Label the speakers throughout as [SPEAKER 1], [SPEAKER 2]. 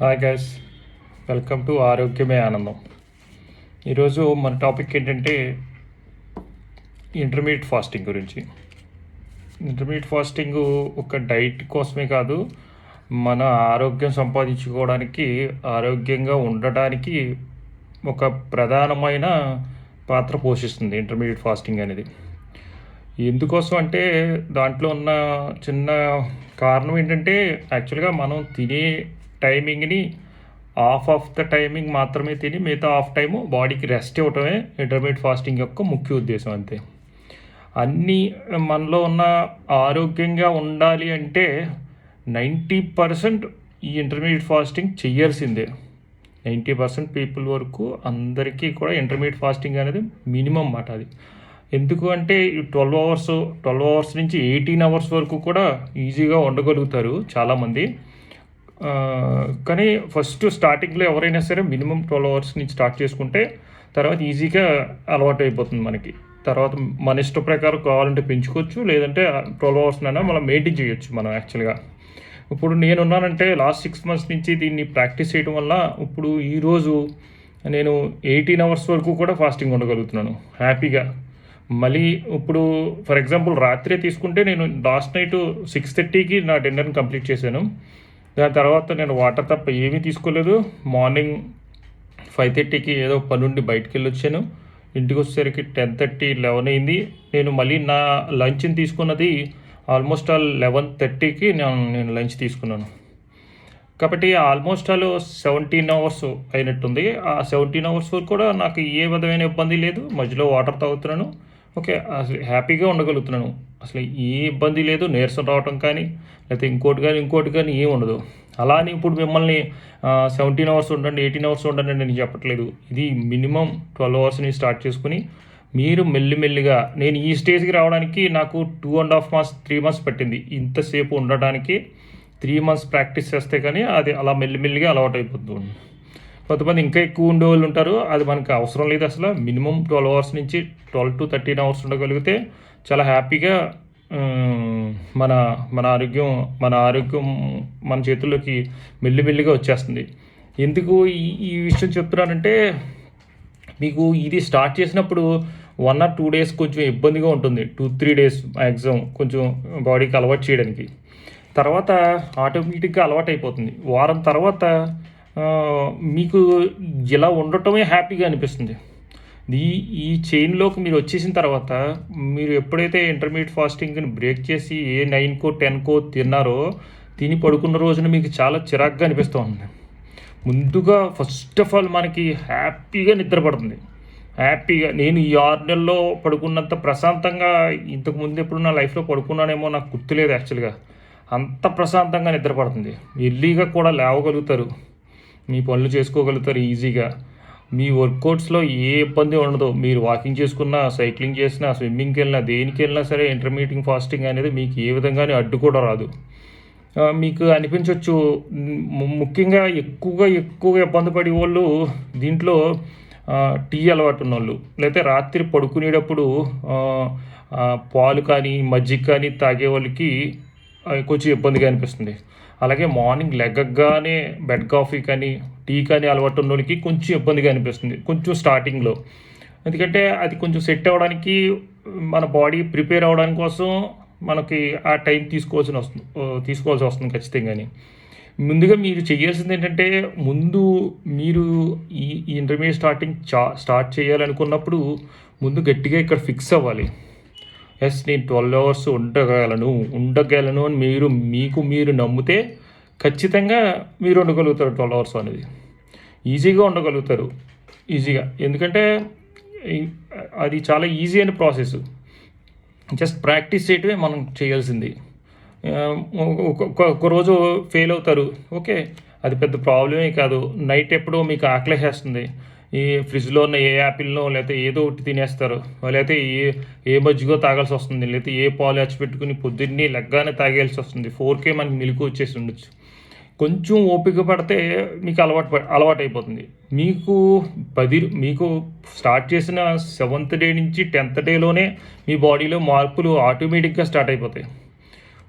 [SPEAKER 1] Hi guys, welcome to ఆరోగ్యమే ఆనందం. ఈరోజు మన టాపిక్ ఏంటంటే ఇంటర్మీడియట్ ఫాస్టింగ్ గురించి. ఇంటర్మీడియట్ ఫాస్టింగ్ ఒక డైట్ కోసమే కాదు, మన ఆరోగ్యం సంపాదించుకోవడానికి, ఆరోగ్యంగా ఉండటానికి ఒక ప్రధానమైన పాత్ర పోషిస్తుంది ఇంటర్మీడియట్ ఫాస్టింగ్ అనేది. ఎందుకోసం అంటే దాంట్లో ఉన్న చిన్న కారణం ఏంటంటే, యాక్చువల్గా మనం తినే టైమింగ్ని ఆఫ్ ద టైమింగ్ మాత్రమే తిని మిగతా ఆఫ్ టైము బాడీకి రెస్ట్ ఇవ్వటమే ఇంటర్మీడియట్ ఫాస్టింగ్ యొక్క ముఖ్య ఉద్దేశం అంతే. అన్నీ మనలో ఉన్న ఆరోగ్యంగా ఉండాలి అంటే 90% ఈ ఇంటర్మీడియట్ ఫాస్టింగ్ చెయ్యాల్సిందే. 90% పీపుల్ వరకు అందరికీ కూడా ఇంటర్మీడియట్ ఫాస్టింగ్ అనేది మినిమం మాట. అది ఎందుకు అంటే ఈ 12 అవర్స్ నుంచి 18 అవర్స్ వరకు కూడా ఈజీగా ఉండగలుగుతారు చాలామంది. కానీ ఫస్ట్ స్టార్టింగ్లో ఎవరైనా సరే మినిమం 12 అవర్స్ నుంచి స్టార్ట్ చేసుకుంటే తర్వాత ఈజీగా అలవాటు అయిపోతుంది మనకి. తర్వాత మన ఇష్ట ప్రకారం కావాలంటే పెంచుకోవచ్చు, లేదంటే 12 అవర్స్నైనా మనం మెయింటైన్ చేయొచ్చు మనం యాక్చువల్గా. ఇప్పుడు నేనున్నానంటే లాస్ట్ 6 మంత్స్ నుంచి దీన్ని ప్రాక్టీస్ చేయడం వల్ల ఇప్పుడు ఈరోజు నేను 18 అవర్స్ వరకు కూడా ఫాస్టింగ్ ఉండగలుగుతున్నాను హ్యాపీగా. మళ్ళీ ఇప్పుడు ఫర్ ఎగ్జాంపుల్ రాత్రే తీసుకుంటే నేను లాస్ట్ నైట్ 6:30కి నా డిన్నర్ని కంప్లీట్ చేశాను. దాని తర్వాత నేను వాటర్ తప్ప ఏమీ తీసుకోలేదు. మార్నింగ్ 5:30కి ఏదో పనుండి బయటికి వెళ్ళి వచ్చాను. ఇంటికి వచ్చేసరికి 10:30, 11 అయింది. నేను మళ్ళీ నా లంచ్ని తీసుకున్నది ఆల్మోస్ట్ 11:30కి నేను లంచ్ తీసుకున్నాను. కాబట్టి ఆల్మోస్ట్ 17 అవర్స్ అయినట్టుంది. ఆ 17 అవర్స్ వరకు కూడా నాకు ఏ విధమైన ఇబ్బంది లేదు. మధ్యలో వాటర్ తాగుతున్నాను. ఓకే, అసలు హ్యాపీగా ఉండగలుగుతున్నాను. అసలు ఏ ఇబ్బంది లేదు, నీరసం రావటం కానీ లేకపోతే ఇంకోటి కానీ ఏమి ఉండదు. అలా అని ఇప్పుడు మిమ్మల్ని 17 అవర్స్ ఉండండి, 18 అవర్స్ ఉండండి నేను చెప్పట్లేదు. ఇది మినిమం 12 అవర్స్ని స్టార్ట్ చేసుకుని మీరు మెల్లిమెల్లిగా, నేను ఈ స్టేజ్కి రావడానికి నాకు 2.5 months 3 months పట్టింది. ఇంతసేపు ఉండడానికి 3 months ప్రాక్టీస్ చేస్తే కానీ అది అలా మెల్లిమెల్లిగా అలవాటు అయిపోతుంది. కొంతమంది ఇంకా ఎక్కువ ఉండేవాళ్ళు ఉంటారు, అది మనకు అవసరం లేదు. అసలు మినిమం 12 అవర్స్ నుంచి 12 to 13 అవర్స్ ఉండగలిగితే చాలా హ్యాపీగా మన మన ఆరోగ్యం మన చేతుల్లోకి మెల్లిమెల్లిగా వచ్చేస్తుంది. ఎందుకు ఈ విషయం చెప్తున్నానంటే, మీకు ఇది స్టార్ట్ చేసినప్పుడు 1 or 2 days కొంచెం ఇబ్బందిగా ఉంటుంది. 2-3 days మ్యాక్సిమం కొంచెం బాడీకి అలవాటు చేయడానికి. తర్వాత ఆటోమేటిక్గా అలవాటు అయిపోతుంది. వారం తర్వాత మీకు ఇలా ఉండటమే హ్యాపీగా అనిపిస్తుంది. ఈ చైన్లోకి మీరు వచ్చేసిన తర్వాత మీరు ఎప్పుడైతే ఇంటర్మీడియట్ ఫాస్టింగ్ని బ్రేక్ చేసి 9కో 10కో తిన్నారో, తిని పడుకున్న రోజున మీకు చాలా చిరాగ్గా అనిపిస్తూ ఉంటుంది. ముందుగా ఫస్ట్ ఆఫ్ ఆల్ మనకి హ్యాపీగా నిద్ర పడుతుంది. హ్యాపీగా నేను ఈ 6 నెలల్లో పడుకున్నంత ప్రశాంతంగా ఇంతకుముందు ఎప్పుడు నా లైఫ్లో పడుకున్నానేమో నాకు గుర్తులేదు యాక్చువల్గా. అంత ప్రశాంతంగా నిద్ర పడుతుంది. ఎర్లీగా కూడా లేవగలుగుతారు, మీ పనులు చేసుకోగలుగుతారు ఈజీగా. మీ వర్కౌట్స్లో ఏ ఇబ్బంది ఉండదు. మీరు వాకింగ్ చేసుకున్నా, సైక్లింగ్ చేసినా, స్విమ్మింగ్కి వెళ్ళినా, దేనికి వెళ్ళినా సరే ఇంటర్మీడియట్ ఫాస్టింగ్ అనేది మీకు ఏ విధంగానే అడ్డు కూడా రాదు. మీకు అనిపించవచ్చు, ముఖ్యంగా ఎక్కువగా ఇబ్బంది పడే వాళ్ళు దీంట్లో టీ అలవాటు ఉన్నోళ్ళు, లేకపోతే రాత్రి పడుకునేటప్పుడు పాలు కానీ మజ్జిగ కానీ తాగే వాళ్ళకి కొంచెం ఇబ్బందిగా అనిపిస్తుంది. అలాగే మార్నింగ్ లెగ్గగానే బెడ్ కాఫీ కానీ టీ కానీ అలవాటు ఉన్న వాళ్ళకి కొంచెం ఇబ్బందిగా అనిపిస్తుంది కొంచెం స్టార్టింగ్లో. ఎందుకంటే అది కొంచెం సెట్ అవ్వడానికి, మన బాడీ ప్రిపేర్ అవ్వడానికి కోసం మనకి ఆ టైం తీసుకోవాల్సి వస్తుంది ఖచ్చితంగాని. ముందుగా మీరు చేయాల్సింది ఏంటంటే, ముందు మీరు ఈ ఇంటర్మీడియట్ స్టార్ట్ చేయాలనుకున్నప్పుడు ముందు గట్టిగా ఇక్కడ ఫిక్స్ అవ్వాలి. ఎస్, నేను 12 అవర్స్ ఉండగలను అని మీరు నమ్మితే ఖచ్చితంగా మీరు ఉండగలుగుతారు. 12 అవర్స్ అనేది ఈజీగా ఉండగలుగుతారు, ఈజీగా. ఎందుకంటే అది చాలా ఈజీ అయిన ప్రాసెస్. జస్ట్ ప్రాక్టీస్ చేయటమే మనం చేయాల్సింది. ఒక రోజు ఫెయిల్ అవుతారు, ఓకే, అది పెద్ద ప్రాబ్లమే కాదు. నైట్ ఎప్పుడో మీకు ఆకలేసేస్తుంది, ఈ ఫ్రిడ్జ్లో ఉన్న ఏ యాపిల్నో లేకపోతే ఏదో ఒకటి తినేస్తారు, లేకపోతే ఏ మజ్జిగో తాగాల్సి వస్తుంది, లేకపోతే ఏ పాలు పెట్టుకుని పొద్దున్నే లెగ్గానే తాగేయాల్సి వస్తుంది. 4K మనకి మిల్క్ వచ్చేసి ఉండొచ్చు. కొంచెం ఓపిక పడితే మీకు అలవాటు అయిపోతుంది. మీకు స్టార్ట్ చేసిన 7th day నుంచి 10th dayలోనే మీ బాడీలో మార్పులు ఆటోమేటిక్గా స్టార్ట్ అయిపోతాయి.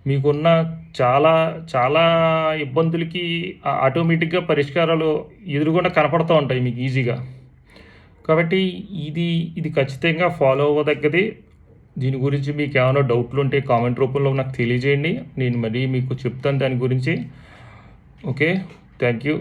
[SPEAKER 1] మీకున్న చాలా చాలా ఇబ్బందులకి ఆటోమేటిక్గా పరిష్కారాలు ఎదురుగుండా కనపడుతూ ఉంటాయి మీకు ఈజీగా. కాబట్టి ఇది ఇది ఖచ్చితంగా ఫాలో అవ్వదగ్గది. దీని గురించి మీకు ఏమైనా డౌట్లు ఉంటే కామెంట్ రూపంలో నాకు తెలియజేయండి. నేను మరీ మీకు చెప్తాను దాని గురించి. ఓకే. Thank you.